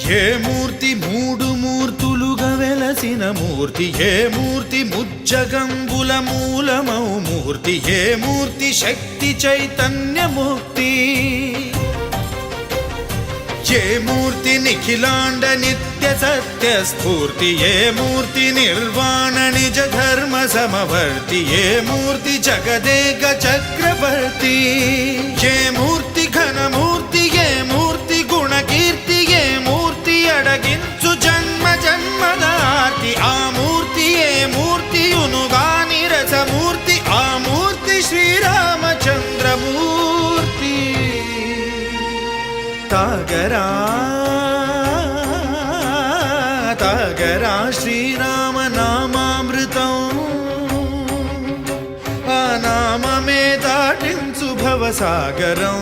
ఏ మూర్తి మూడు మూర్తులుగా వెలసిన మూర్తి, ఏ మూర్తి ముజ్జగంబుల మూలమౌ మూర్తి, ఏ మూర్తి శక్తి చైతన్యముక్తి, ఏ మూర్తి నిఖిలాండ నిత్య సత్య స్ఫూర్తి, ఏ మూర్తి నిర్వాణ నిజ ధర్మ సమవర్తి, ఏ మూర్తి జగదేక చక్రవర్తి, ఏ మూర్తి ఘనమూర్తి, ఏ మూర్తి గుణకీర్తి, ఏ మూర్తి అడగించు జన్మ జన్మదార్తి, ఆ మూర్తి ఏ మూర్తియునుగాని రసమూర్తి, ఆ మూర్తి శ్రీరామచంద్రమూర్తి. తాగరా తాగరా శ్రీరామ నామామృతం, ఆ నామమే దాటించు భవసాగరం.